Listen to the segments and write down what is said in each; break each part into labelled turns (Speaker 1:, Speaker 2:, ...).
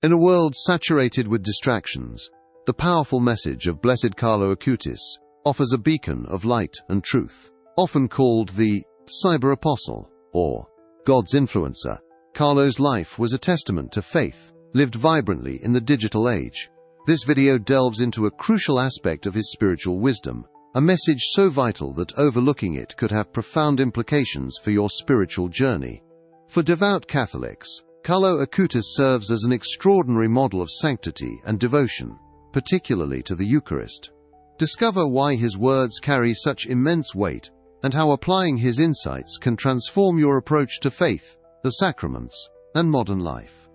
Speaker 1: In a world saturated with distractions, the powerful message of Blessed Carlo Acutis offers a beacon of light and truth. Often called the cyber apostle or God's influencer, Carlo's life was a testament to faith, lived vibrantly in the digital age. This video delves into a crucial aspect of his spiritual wisdom, a message so vital that overlooking it could have profound implications for your spiritual journey. For devout Catholics, Carlo Acutis serves as an extraordinary model of sanctity and devotion, particularly to the Eucharist. Discover why his words carry such immense weight and how applying his insights can transform your approach to faith, the sacraments, and modern life.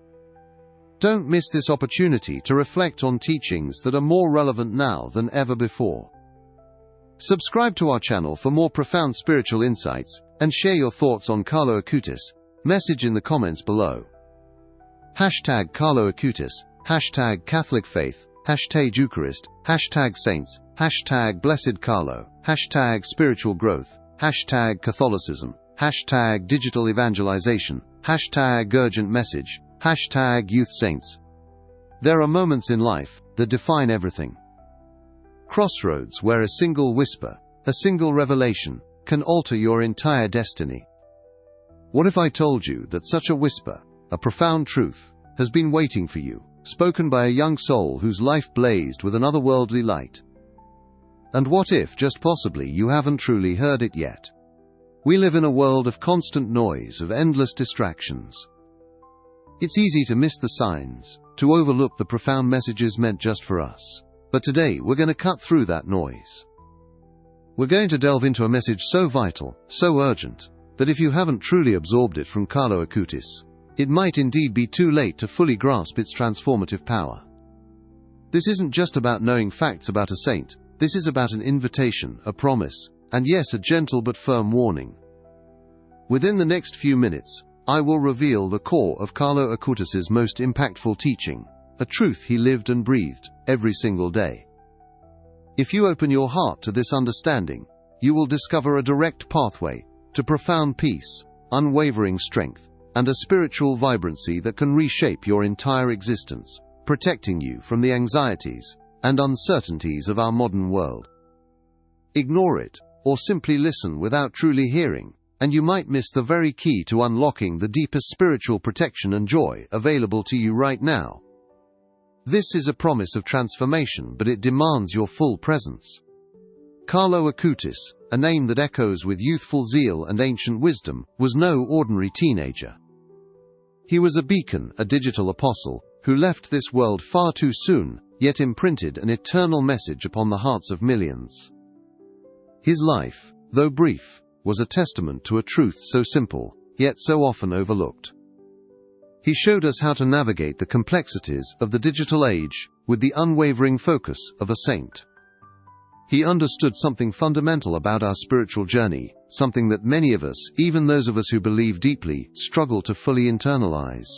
Speaker 1: Don't miss this opportunity to reflect on teachings that are more relevant now than ever before. Subscribe to our channel for more profound spiritual insights and share your thoughts on Carlo Acutis. Message in the comments below. #Carlo Acutis, #Catholic Faith, #Eucharist, #Saints, #Blessed Carlo, #Spiritual Growth, #Catholicism, #Digital Evangelization, #Urgent Message, #Youth Saints. There are moments in life that define everything. Crossroads where a single whisper, a single revelation, can alter your entire destiny. What if I told you that such a whisper, a profound truth, has been waiting for you, spoken by a young soul whose life blazed with an otherworldly light? And what if, just possibly, you haven't truly heard it yet? We live in a world of constant noise, of endless distractions. It's easy to miss the signs, to overlook the profound messages meant just for us. But today, we're going to cut through that noise. We're going to delve into a message so vital, so urgent, that if you haven't truly absorbed it from Carlo Acutis, it might indeed be too late to fully grasp its transformative power. This isn't just about knowing facts about a saint. This is about an invitation, a promise, and yes, a gentle but firm warning. Within the next few minutes, I will reveal the core of Carlo Acutis' most impactful teaching, a truth he lived and breathed every single day. If you open your heart to this understanding, you will discover a direct pathway to profound peace, unwavering strength, and a spiritual vibrancy that can reshape your entire existence, protecting you from the anxieties and uncertainties of our modern world. Ignore it, or simply listen without truly hearing, and you might miss the very key to unlocking the deepest spiritual protection and joy available to you right now. This is a promise of transformation, but it demands your full presence. Carlo Acutis, a name that echoes with youthful zeal and ancient wisdom, was no ordinary teenager. He was a beacon, a digital apostle, who left this world far too soon, yet imprinted an eternal message upon the hearts of millions. His life, though brief, was a testament to a truth so simple, yet so often overlooked. He showed us how to navigate the complexities of the digital age with the unwavering focus of a saint. He understood something fundamental about our spiritual journey, something that many of us, even those of us who believe deeply, struggle to fully internalize.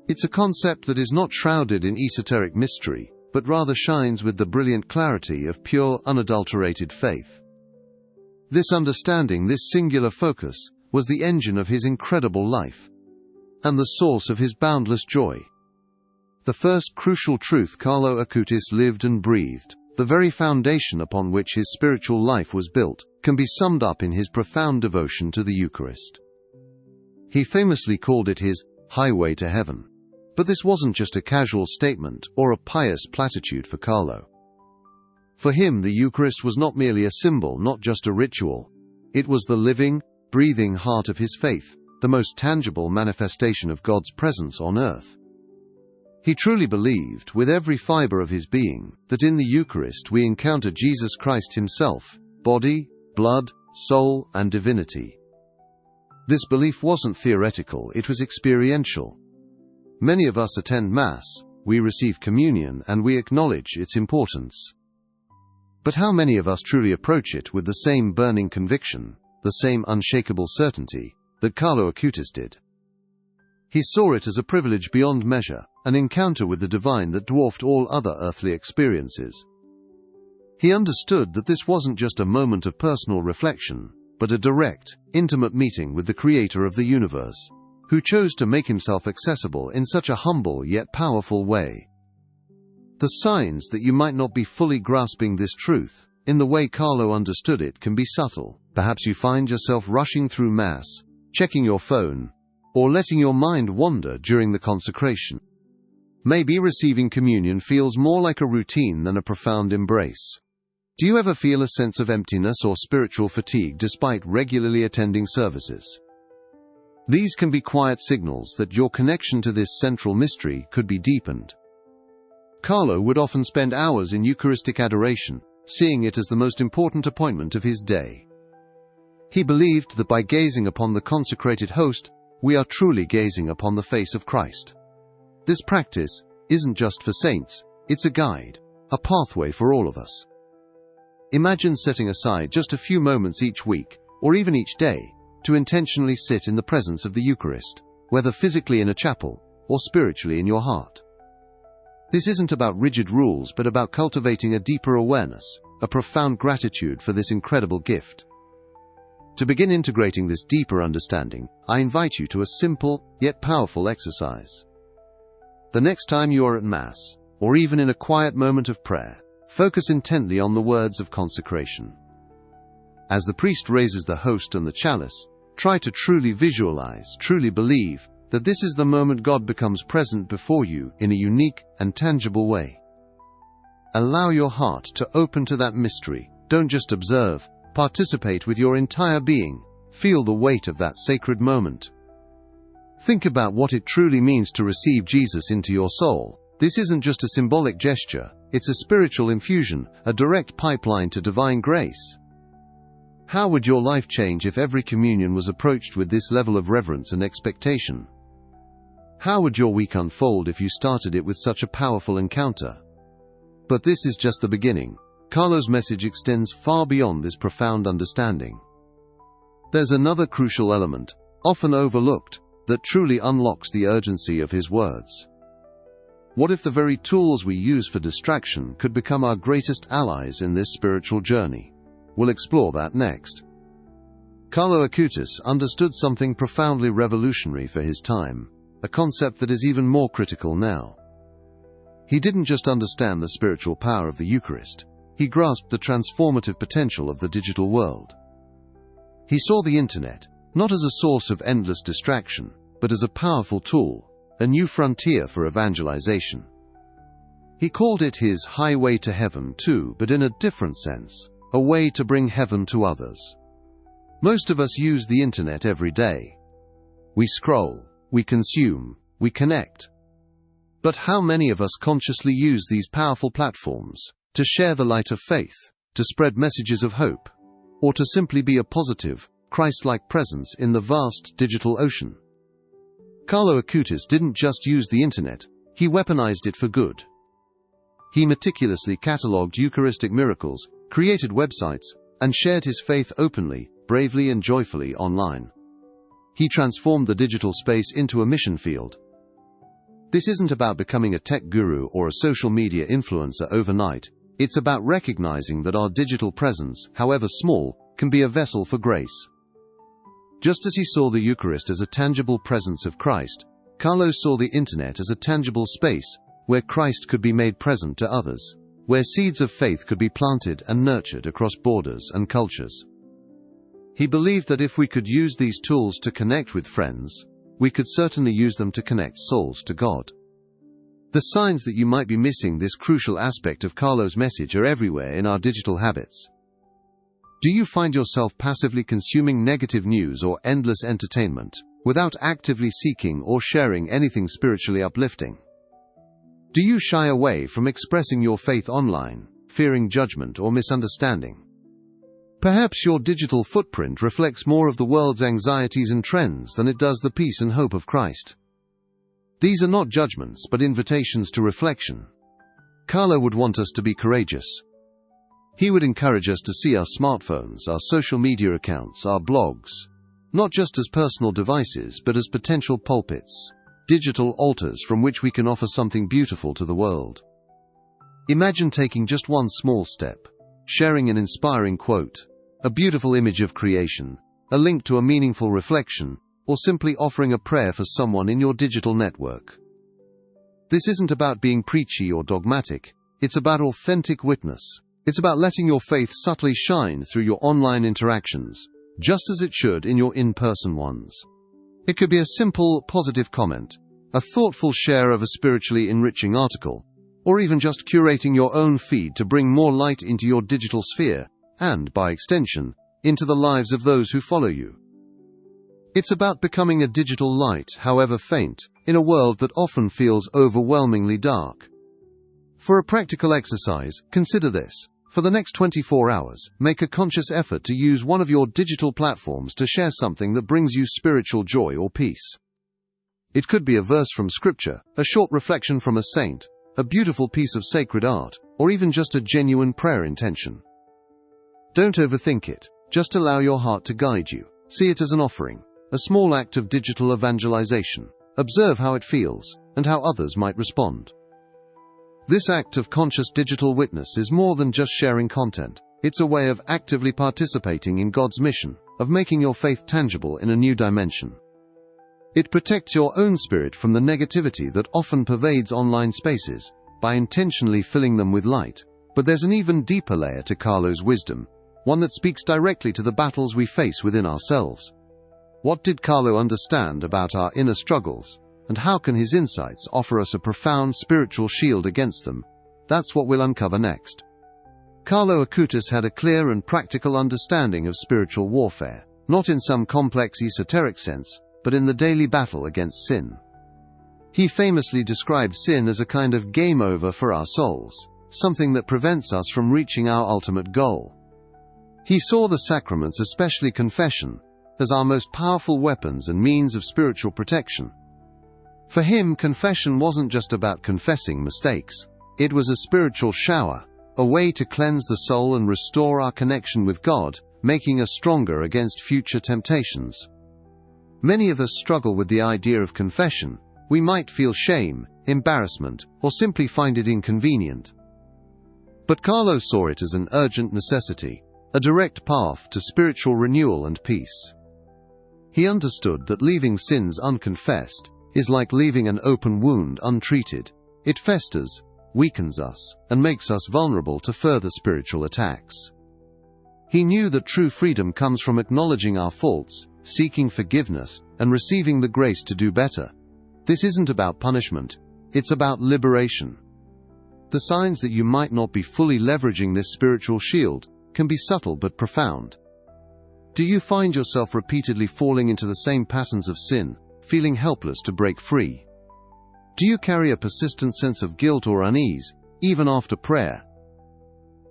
Speaker 1: It's a concept that is not shrouded in esoteric mystery, but rather shines with the brilliant clarity of pure, unadulterated faith. This understanding, this singular focus, was the engine of his incredible life, and the source of his boundless joy. The first crucial truth Carlo Acutis lived and breathed, the very foundation upon which his spiritual life was built, can be summed up in his profound devotion to the Eucharist. He famously called it his highway to heaven. But this wasn't just a casual statement or a pious platitude for Carlo. For him, the Eucharist was not merely a symbol, not just a ritual. It was the living, breathing heart of his faith, the most tangible manifestation of God's presence on earth. He truly believed, with every fiber of his being, that in the Eucharist we encounter Jesus Christ himself, body, blood, soul, and divinity. This belief wasn't theoretical, it was experiential. Many of us attend Mass, we receive communion, and we acknowledge its importance. But how many of us truly approach it with the same burning conviction, the same unshakable certainty, that Carlo Acutis did? He saw it as a privilege beyond measure, an encounter with the divine that dwarfed all other earthly experiences. He understood that this wasn't just a moment of personal reflection, but a direct, intimate meeting with the Creator of the universe. who chose to make himself accessible in such a humble yet powerful way. The signs that you might not be fully grasping this truth, in the way Carlo understood it, can be subtle. Perhaps you find yourself rushing through Mass, checking your phone, or letting your mind wander during the consecration. Maybe receiving communion feels more like a routine than a profound embrace. Do you ever feel a sense of emptiness or spiritual fatigue despite regularly attending services? These can be quiet signals that your connection to this central mystery could be deepened. Carlo would often spend hours in Eucharistic adoration, seeing it as the most important appointment of his day. He believed that by gazing upon the consecrated host, we are truly gazing upon the face of Christ. This practice isn't just for saints, it's a guide, a pathway for all of us. Imagine setting aside just a few moments each week, or even each day, to intentionally sit in the presence of the Eucharist, whether physically in a chapel or spiritually in your heart. This isn't about rigid rules, but about cultivating a deeper awareness, a profound gratitude for this incredible gift. To begin integrating this deeper understanding, I invite you to a simple, yet powerful exercise. The next time you are at Mass, or even in a quiet moment of prayer, focus intently on the words of consecration. As the priest raises the host and the chalice, try to truly visualize, truly believe, that this is the moment God becomes present before you in a unique and tangible way. Allow your heart to open to that mystery. Don't just observe, participate with your entire being. Feel the weight of that sacred moment. Think about what it truly means to receive Jesus into your soul. This isn't just a symbolic gesture, it's a spiritual infusion, a direct pipeline to divine grace. How would your life change if every communion was approached with this level of reverence and expectation? How would your week unfold if you started it with such a powerful encounter? But this is just the beginning. Carlo's message extends far beyond this profound understanding. There's another crucial element, often overlooked, that truly unlocks the urgency of his words. What if the very tools we use for distraction could become our greatest allies in this spiritual journey? We'll explore that next. Carlo Acutis understood something profoundly revolutionary for his time, a concept that is even more critical now. He didn't just understand the spiritual power of the Eucharist, he grasped the transformative potential of the digital world. He saw the internet, not as a source of endless distraction, but as a powerful tool, a new frontier for evangelization. He called it his highway to heaven too, but in a different sense, a way to bring heaven to others. Most of us use the internet every day. We scroll, we consume, we connect. But how many of us consciously use these powerful platforms to share the light of faith, to spread messages of hope, or to simply be a positive, Christ-like presence in the vast digital ocean? Carlo Acutis didn't just use the internet, he weaponized it for good. He meticulously catalogued Eucharistic miracles, created websites, and shared his faith openly, bravely and joyfully online. He transformed the digital space into a mission field. This isn't about becoming a tech guru or a social media influencer overnight. It's about recognizing that our digital presence, however small, can be a vessel for grace. Just as he saw the Eucharist as a tangible presence of Christ, Carlo saw the internet as a tangible space where Christ could be made present to others, where seeds of faith could be planted and nurtured across borders and cultures. He believed that if we could use these tools to connect with friends, we could certainly use them to connect souls to God. The signs that you might be missing this crucial aspect of Carlo's message are everywhere in our digital habits. Do you find yourself passively consuming negative news or endless entertainment, without actively seeking or sharing anything spiritually uplifting? Do you shy away from expressing your faith online, fearing judgment or misunderstanding? Perhaps your digital footprint reflects more of the world's anxieties and trends than it does the peace and hope of Christ. These are not judgments but invitations to reflection. Carlo would want us to be courageous. He would encourage us to see our smartphones, our social media accounts, our blogs, not just as personal devices but as potential pulpits, digital altars from which we can offer something beautiful to the world. Imagine taking just one small step, sharing an inspiring quote, a beautiful image of creation, a link to a meaningful reflection, or simply offering a prayer for someone in your digital network. This isn't about being preachy or dogmatic. It's about authentic witness. It's about letting your faith subtly shine through your online interactions, just as it should in your in-person ones. It could be a simple, positive comment, a thoughtful share of a spiritually enriching article, or even just curating your own feed to bring more light into your digital sphere, and, by extension, into the lives of those who follow you. It's about becoming a digital light, however faint, in a world that often feels overwhelmingly dark. For a practical exercise, consider this. For the next 24 hours, make a conscious effort to use one of your digital platforms to share something that brings you spiritual joy or peace. It could be a verse from Scripture, a short reflection from a saint, a beautiful piece of sacred art, or even just a genuine prayer intention. Don't overthink it. Just allow your heart to guide you. See it as an offering, a small act of digital evangelization. Observe how it feels, and how others might respond. This act of conscious digital witness is more than just sharing content. It's a way of actively participating in God's mission, of making your faith tangible in a new dimension. It protects your own spirit from the negativity that often pervades online spaces, by intentionally filling them with light. But there's an even deeper layer to Carlo's wisdom, one that speaks directly to the battles we face within ourselves. What did Carlo understand about our inner struggles? And how can his insights offer us a profound spiritual shield against them? That's what we'll uncover next. Carlo Acutis had a clear and practical understanding of spiritual warfare, not in some complex esoteric sense, but in the daily battle against sin. He famously described sin as a kind of game over for our souls, something that prevents us from reaching our ultimate goal. He saw the sacraments, especially confession, as our most powerful weapons and means of spiritual protection. For him, confession wasn't just about confessing mistakes. It was a spiritual shower, a way to cleanse the soul and restore our connection with God, making us stronger against future temptations. Many of us struggle with the idea of confession. We might feel shame, embarrassment, or simply find it inconvenient. But Carlo saw it as an urgent necessity, a direct path to spiritual renewal and peace. He understood that leaving sins unconfessed is like leaving an open wound untreated. It festers, weakens us, and makes us vulnerable to further spiritual attacks. He knew that true freedom comes from acknowledging our faults, seeking forgiveness, and receiving the grace to do better. This isn't about punishment, it's about liberation. The signs that you might not be fully leveraging this spiritual shield can be subtle but profound. Do you find yourself repeatedly falling into the same patterns of sin, feeling helpless to break free? Do you carry a persistent sense of guilt or unease, even after prayer?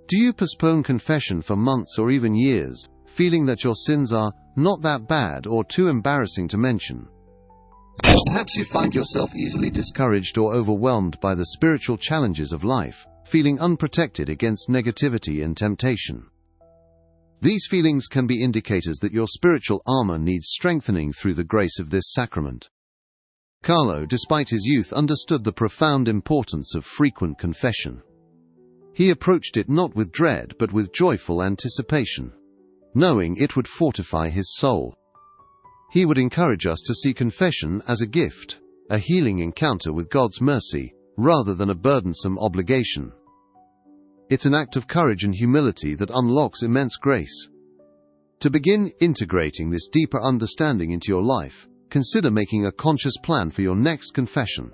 Speaker 1: Do you postpone confession for months or even years, feeling that your sins are not that bad or too embarrassing to mention? Perhaps you find yourself easily discouraged or overwhelmed by the spiritual challenges of life, feeling unprotected against negativity and temptation. These feelings can be indicators that your spiritual armor needs strengthening through the grace of this sacrament. Carlo, despite his youth, understood the profound importance of frequent confession. He approached it not with dread but with joyful anticipation, knowing it would fortify his soul. He would encourage us to see confession as a gift, a healing encounter with God's mercy, rather than a burdensome obligation. It's an act of courage and humility that unlocks immense grace. To begin integrating this deeper understanding into your life, consider making a conscious plan for your next confession.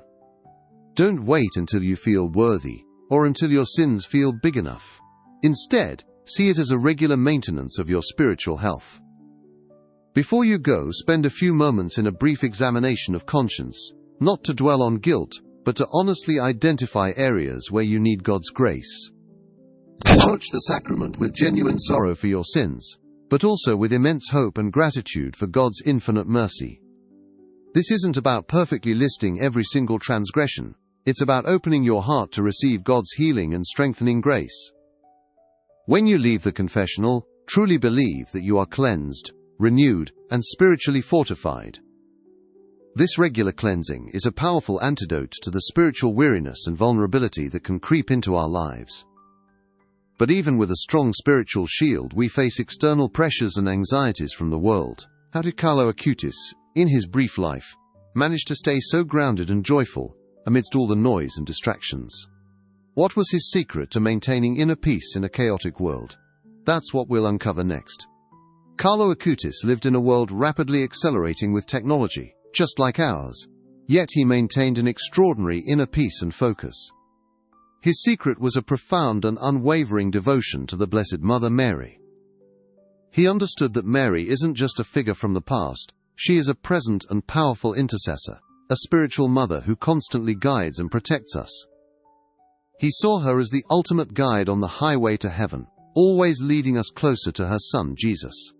Speaker 1: Don't wait until you feel worthy, or until your sins feel big enough. Instead, see it as a regular maintenance of your spiritual health. Before you go, spend a few moments in a brief examination of conscience, not to dwell on guilt, but to honestly identify areas where you need God's grace. Approach the sacrament with genuine sorrow for your sins, but also with immense hope and gratitude for God's infinite mercy. This isn't about perfectly listing every single transgression. It's about opening your heart to receive God's healing and strengthening grace. When you leave the confessional, truly believe that you are cleansed, renewed, and spiritually fortified. This regular cleansing is a powerful antidote to the spiritual weariness and vulnerability that can creep into our lives. But even with a strong spiritual shield, we face external pressures and anxieties from the world. How did Carlo Acutis in his brief life, managed to stay so grounded and joyful amidst all the noise and distractions? What was his secret to maintaining inner peace in a chaotic world? That's what we'll uncover next. Carlo Acutis lived in a world rapidly accelerating with technology, just like ours, yet he maintained an extraordinary inner peace and focus. His secret was a profound and unwavering devotion to the Blessed Mother Mary. He understood that Mary isn't just a figure from the past, she is a present and powerful intercessor, a spiritual mother who constantly guides and protects us. He saw her as the ultimate guide on the highway to heaven, always leading us closer to her Son, Jesus.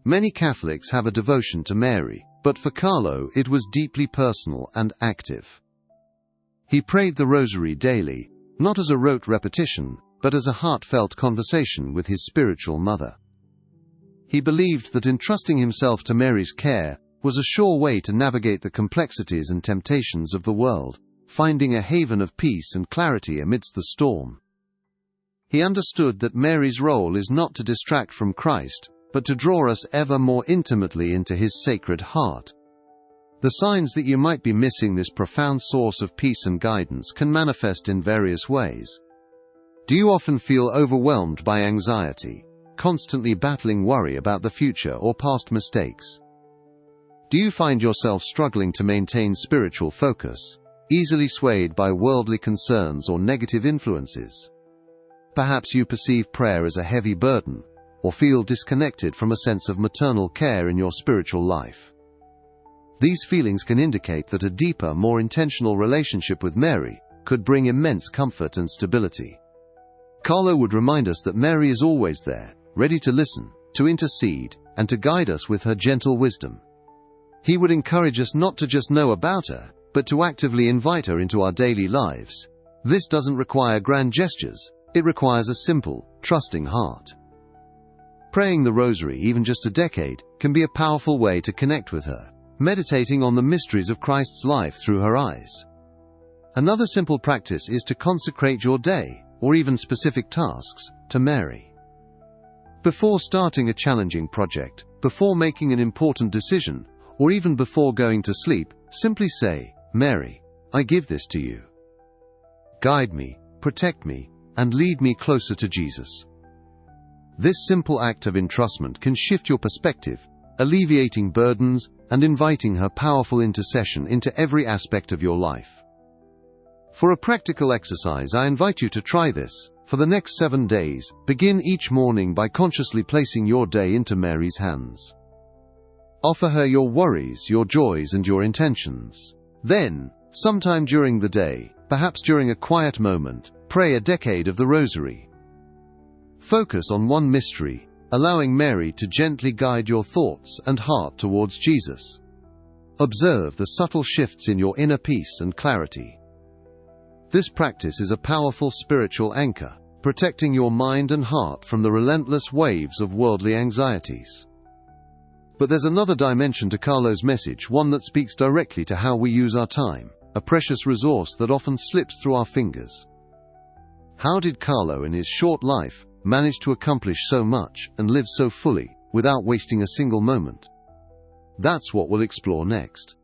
Speaker 1: Many Catholics have a devotion to Mary, but for Carlo it was deeply personal and active. He prayed the Rosary daily, not as a rote repetition, but as a heartfelt conversation with his spiritual mother. He believed that entrusting himself to Mary's care was a sure way to navigate the complexities and temptations of the world, finding a haven of peace and clarity amidst the storm. He understood that Mary's role is not to distract from Christ, but to draw us ever more intimately into his sacred heart. The signs that you might be missing this profound source of peace and guidance can manifest in various ways. Do you often feel overwhelmed by anxiety, constantly battling worry about the future or past mistakes? Do you find yourself struggling to maintain spiritual focus, easily swayed by worldly concerns or negative influences? Perhaps you perceive prayer as a heavy burden, or feel disconnected from a sense of maternal care in your spiritual life. These feelings can indicate that a deeper, more intentional relationship with Mary could bring immense comfort and stability. Carlo would remind us that Mary is always there, ready to listen, to intercede, and to guide us with her gentle wisdom. He would encourage us not to just know about her, but to actively invite her into our daily lives. This doesn't require grand gestures, it requires a simple, trusting heart. Praying the Rosary, even just a decade, can be a powerful way to connect with her, meditating on the mysteries of Christ's life through her eyes. Another simple practice is to consecrate your day, or even specific tasks, to Mary. Before starting a challenging project, before making an important decision, or even before going to sleep, simply say, "Mary, I give this to you. Guide me, protect me, and lead me closer to Jesus." This simple act of entrustment can shift your perspective, alleviating burdens and inviting her powerful intercession into every aspect of your life. For a practical exercise, I invite you to try this. For the next 7 days, begin each morning by consciously placing your day into Mary's hands. Offer her your worries, your joys, and your intentions. Then, sometime during the day, perhaps during a quiet moment, pray a decade of the Rosary. Focus on one mystery, allowing Mary to gently guide your thoughts and heart towards Jesus. Observe the subtle shifts in your inner peace and clarity. This practice is a powerful spiritual anchor, protecting your mind and heart from the relentless waves of worldly anxieties. But there's another dimension to Carlo's message, one that speaks directly to how we use our time, a precious resource that often slips through our fingers. How did Carlo in his short life manage to accomplish so much and live so fully, without wasting a single moment? That's what we'll explore next.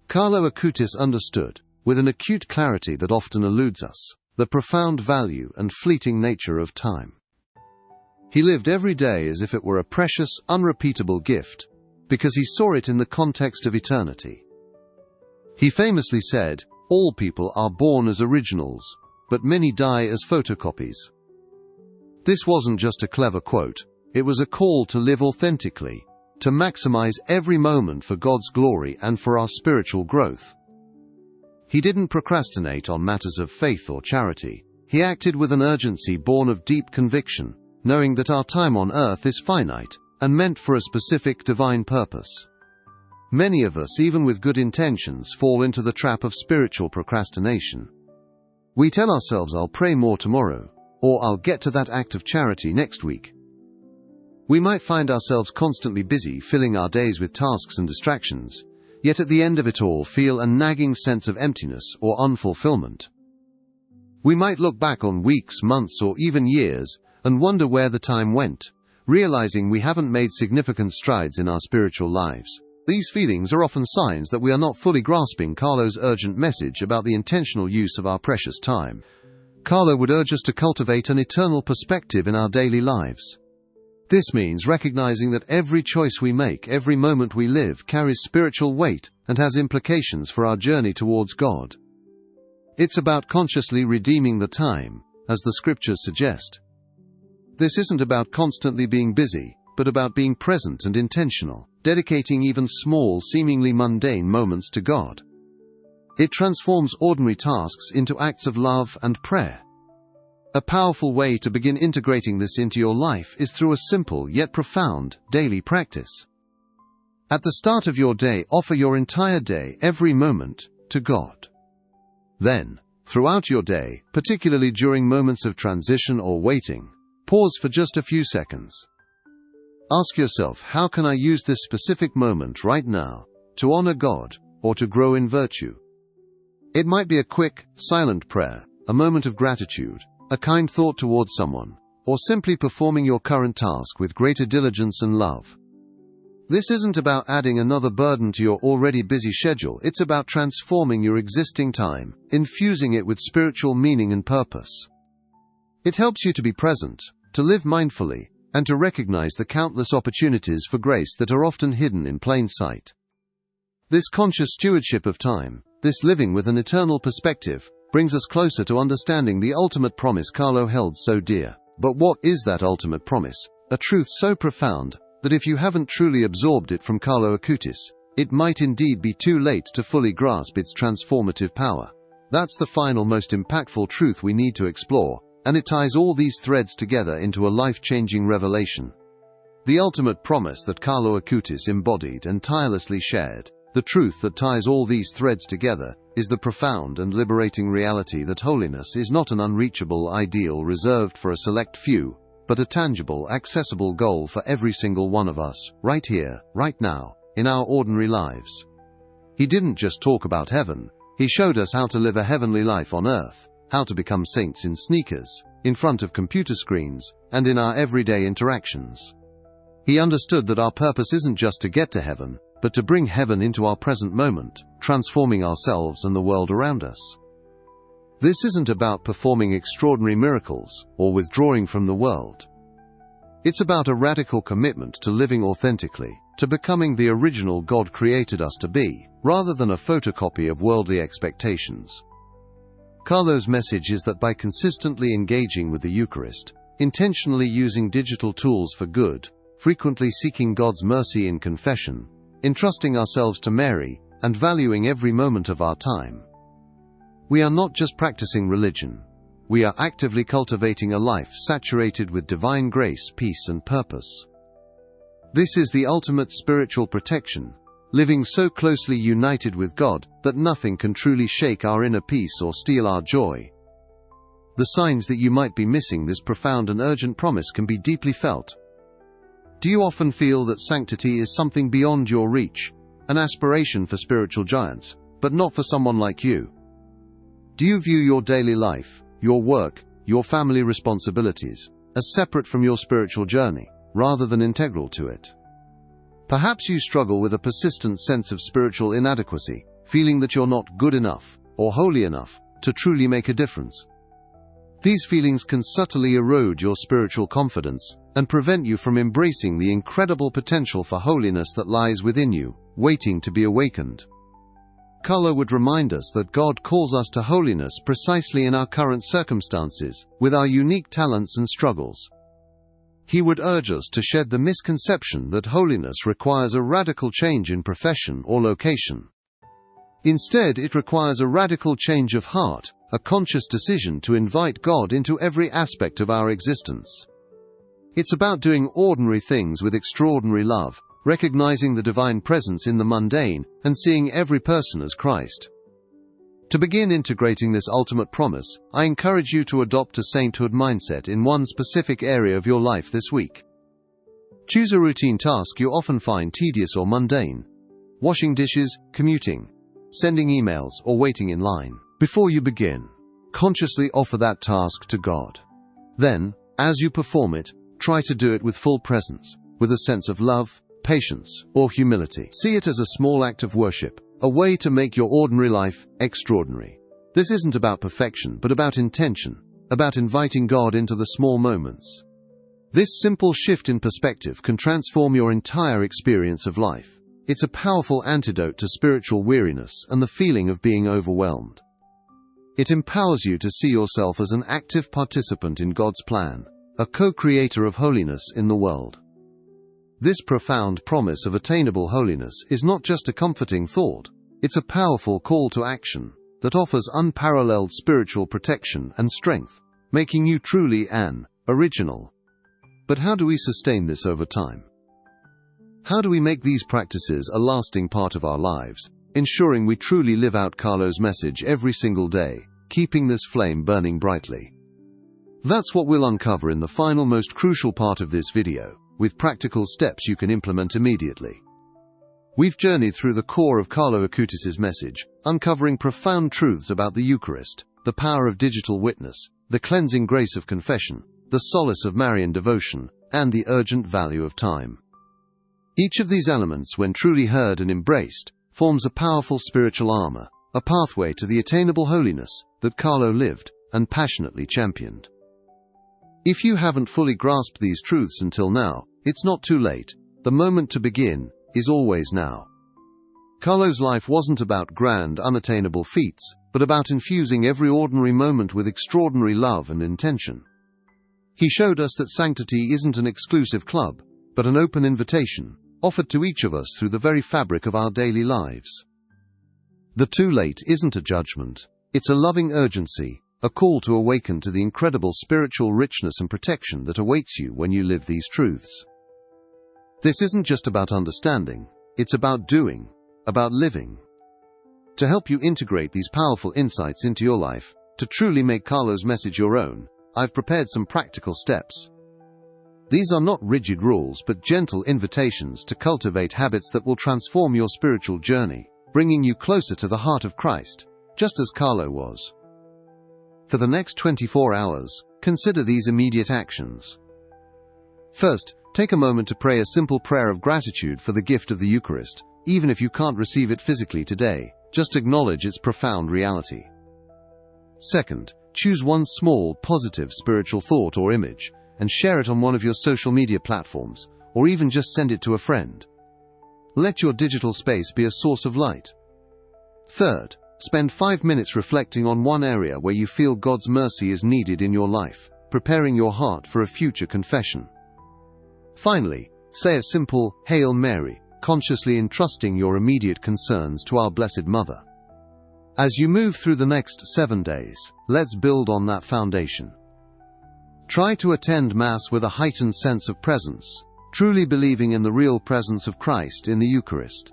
Speaker 1: Carlo Acutis understood, with an acute clarity that often eludes us, the profound value and fleeting nature of time. He lived every day as if it were a precious, unrepeatable gift, because he saw it in the context of eternity. He famously said, "All people are born as originals, but many die as photocopies." This wasn't just a clever quote, it was a call to live authentically, to maximize every moment for God's glory and for our spiritual growth. He didn't procrastinate on matters of faith or charity. He acted with an urgency born of deep conviction, knowing that our time on earth is finite and meant for a specific divine purpose. Many of us, even with good intentions, fall into the trap of spiritual procrastination. We tell ourselves, "I'll pray more tomorrow," or "I'll get to that act of charity next week." We might find ourselves constantly busy, filling our days with tasks and distractions, yet at the end of it all feel a nagging sense of emptiness or unfulfillment. We might look back on weeks, months, or even years and wonder where the time went, realizing we haven't made significant strides in our spiritual lives, These feelings are often signs that we are not fully grasping Carlo's urgent message about the intentional use of our precious time. Carlo would urge us to cultivate an eternal perspective in our daily lives. This means recognizing that every choice we make, every moment we live, carries spiritual weight and has implications for our journey towards God. It's about consciously redeeming the time, as the scriptures suggest. This isn't about constantly being busy, but about being present and intentional, dedicating even small, seemingly mundane moments to God. It transforms ordinary tasks into acts of love and prayer. A powerful way to begin integrating this into your life is through a simple yet profound daily practice. At the start of your day, offer your entire day, every moment, to God. Then, throughout your day, particularly during moments of transition or waiting, pause for just a few seconds. Ask yourself, how can I use this specific moment right now to honor God or to grow in virtue? It might be a quick, silent prayer, a moment of gratitude, a kind thought towards someone, or simply performing your current task with greater diligence and love. This isn't about adding another burden to your already busy schedule. It's about transforming your existing time, infusing it with spiritual meaning and purpose. It helps you to be present, to live mindfully, and to recognize the countless opportunities for grace that are often hidden in plain sight. This conscious stewardship of time, this living with an eternal perspective, brings us closer to understanding the ultimate promise Carlo held so dear. But what is that ultimate promise? A truth so profound that if you haven't truly absorbed it from Carlo Acutis, it might indeed be too late to fully grasp its transformative power. That's the final, most impactful truth we need to explore, and it ties all these threads together into a life-changing revelation. The ultimate promise that Carlo Acutis embodied and tirelessly shared, the truth that ties all these threads together, is the profound and liberating reality that holiness is not an unreachable ideal reserved for a select few, but a tangible, accessible goal for every single one of us, right here, right now, in our ordinary lives. He didn't just talk about heaven, he showed us how to live a heavenly life on earth, how to become saints in sneakers, in front of computer screens, and in our everyday interactions. He understood that our purpose isn't just to get to heaven, but to bring heaven into our present moment, transforming ourselves and the world around us. This isn't about performing extraordinary miracles or withdrawing from the world. It's about a radical commitment to living authentically, to becoming the original God created us to be, rather than a photocopy of worldly expectations. Carlo's message is that by consistently engaging with the Eucharist, intentionally using digital tools for good, frequently seeking God's mercy in confession, entrusting ourselves to Mary, and valuing every moment of our time, we are not just practicing religion, we are actively cultivating a life saturated with divine grace, peace, and purpose. This is the ultimate spiritual protection, living so closely united with God that nothing can truly shake our inner peace or steal our joy. The signs that you might be missing this profound and urgent promise can be deeply felt. Do you often feel that sanctity is something beyond your reach, an aspiration for spiritual giants, but not for someone like you? Do you view your daily life, your work, your family responsibilities, as separate from your spiritual journey, rather than integral to it? Perhaps you struggle with a persistent sense of spiritual inadequacy, feeling that you're not good enough or holy enough to truly make a difference. These feelings can subtly erode your spiritual confidence and prevent you from embracing the incredible potential for holiness that lies within you, waiting to be awakened. Carlo would remind us that God calls us to holiness precisely in our current circumstances, with our unique talents and struggles. He would urge us to shed the misconception that holiness requires a radical change in profession or location. Instead, it requires a radical change of heart, a conscious decision to invite God into every aspect of our existence. It's about doing ordinary things with extraordinary love, recognizing the divine presence in the mundane, and seeing every person as Christ. To begin integrating this ultimate promise, I encourage you to adopt a sainthood mindset in one specific area of your life this week. Choose a routine task you often find tedious or mundane. Washing dishes, commuting, sending emails, or waiting in line. Before you begin, consciously offer that task to God. Then, as you perform it, try to do it with full presence, with a sense of love, patience, or humility. See it as a small act of worship, a way to make your ordinary life extraordinary. This isn't about perfection, but about intention, about inviting God into the small moments. This simple shift in perspective can transform your entire experience of life. It's a powerful antidote to spiritual weariness and the feeling of being overwhelmed. It empowers you to see yourself as an active participant in God's plan, a co-creator of holiness in the world. This profound promise of attainable holiness is not just a comforting thought, it's a powerful call to action that offers unparalleled spiritual protection and strength, making you truly an original. But how do we sustain this over time? How do we make these practices a lasting part of our lives, ensuring we truly live out Carlo's message every single day, keeping this flame burning brightly? That's what we'll uncover in the final, most crucial part of this video, with practical steps you can implement immediately. We've journeyed through the core of Carlo Acutis' message, uncovering profound truths about the Eucharist, the power of digital witness, the cleansing grace of confession, the solace of Marian devotion, and the urgent value of time. Each of these elements, when truly heard and embraced, forms a powerful spiritual armor, a pathway to the attainable holiness that Carlo lived and passionately championed. If you haven't fully grasped these truths until now, it's not too late. The moment to begin is always now. Carlo's life wasn't about grand, unattainable feats, but about infusing every ordinary moment with extraordinary love and intention. He showed us that sanctity isn't an exclusive club, but an open invitation, offered to each of us through the very fabric of our daily lives. The too late isn't a judgment, it's a loving urgency, a call to awaken to the incredible spiritual richness and protection that awaits you when you live these truths. This isn't just about understanding, it's about doing, about living. To help you integrate these powerful insights into your life, to truly make Carlo's message your own, I've prepared some practical steps. These are not rigid rules, but gentle invitations to cultivate habits that will transform your spiritual journey, bringing you closer to the heart of Christ, just as Carlo was. For the next 24 hours, consider these immediate actions. First, take a moment to pray a simple prayer of gratitude for the gift of the Eucharist. Even if you can't receive it physically today, just acknowledge its profound reality. Second, choose one small, positive spiritual thought or image and share it on one of your social media platforms, or even just send it to a friend. Let your digital space be a source of light. Third, spend 5 minutes reflecting on one area where you feel God's mercy is needed in your life, preparing your heart for a future confession. Finally, say a simple Hail Mary, consciously entrusting your immediate concerns to our Blessed Mother. As you move through the next 7 days, let's build on that foundation. Try to attend Mass with a heightened sense of presence, truly believing in the real presence of Christ in the Eucharist.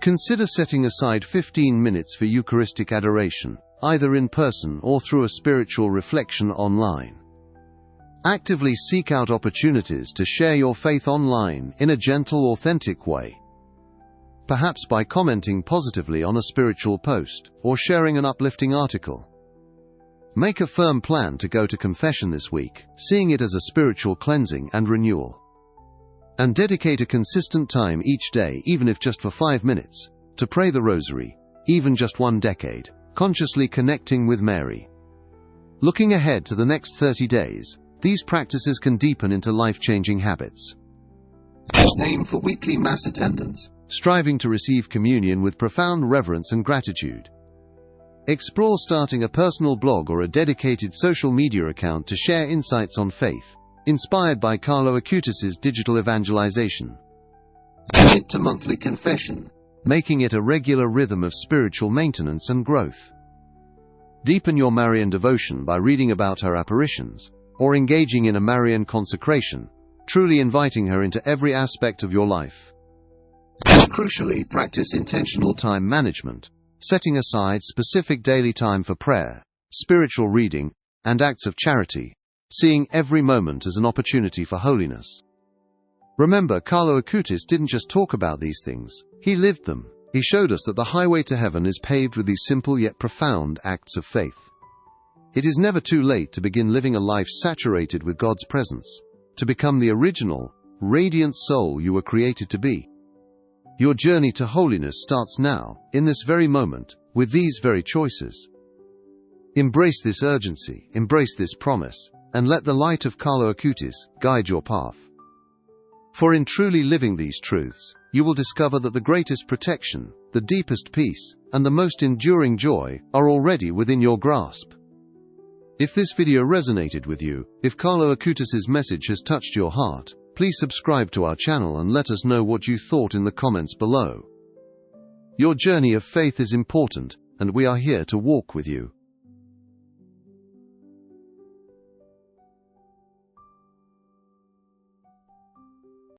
Speaker 1: Consider setting aside 15 minutes for Eucharistic adoration, either in person or through a spiritual reflection online. Actively seek out opportunities to share your faith online in a gentle, authentic way. Perhaps by commenting positively on a spiritual post, or sharing an uplifting article. Make a firm plan to go to confession this week, seeing it as a spiritual cleansing and renewal. And dedicate a consistent time each day, even if just for 5 minutes, to pray the Rosary, even just 1 decade, consciously connecting with Mary. Looking ahead to the next 30 days, these practices can deepen into life-changing habits. Aim for weekly Mass attendance, striving to receive communion with profound reverence and gratitude. Explore starting a personal blog or a dedicated social media account to share insights on faith, inspired by Carlo Acutis' digital evangelization. Commit to monthly confession, making it a regular rhythm of spiritual maintenance and growth. Deepen your Marian devotion by reading about her apparitions, or engaging in a Marian consecration, truly inviting her into every aspect of your life. And crucially, practice intentional time management, setting aside specific daily time for prayer, spiritual reading, and acts of charity, seeing every moment as an opportunity for holiness. Remember, Carlo Acutis didn't just talk about these things, he lived them. He showed us that the highway to heaven is paved with these simple yet profound acts of faith. It is never too late to begin living a life saturated with God's presence, to become the original, radiant soul you were created to be. Your journey to holiness starts now, in this very moment, with these very choices. Embrace this urgency, embrace this promise, and let the light of Carlo Acutis guide your path. For in truly living these truths, you will discover that the greatest protection, the deepest peace, and the most enduring joy are already within your grasp. If this video resonated with you, if Carlo Acutis' message has touched your heart, please subscribe to our channel and let us know what you thought in the comments below. Your journey of faith is important, and we are here to walk with you.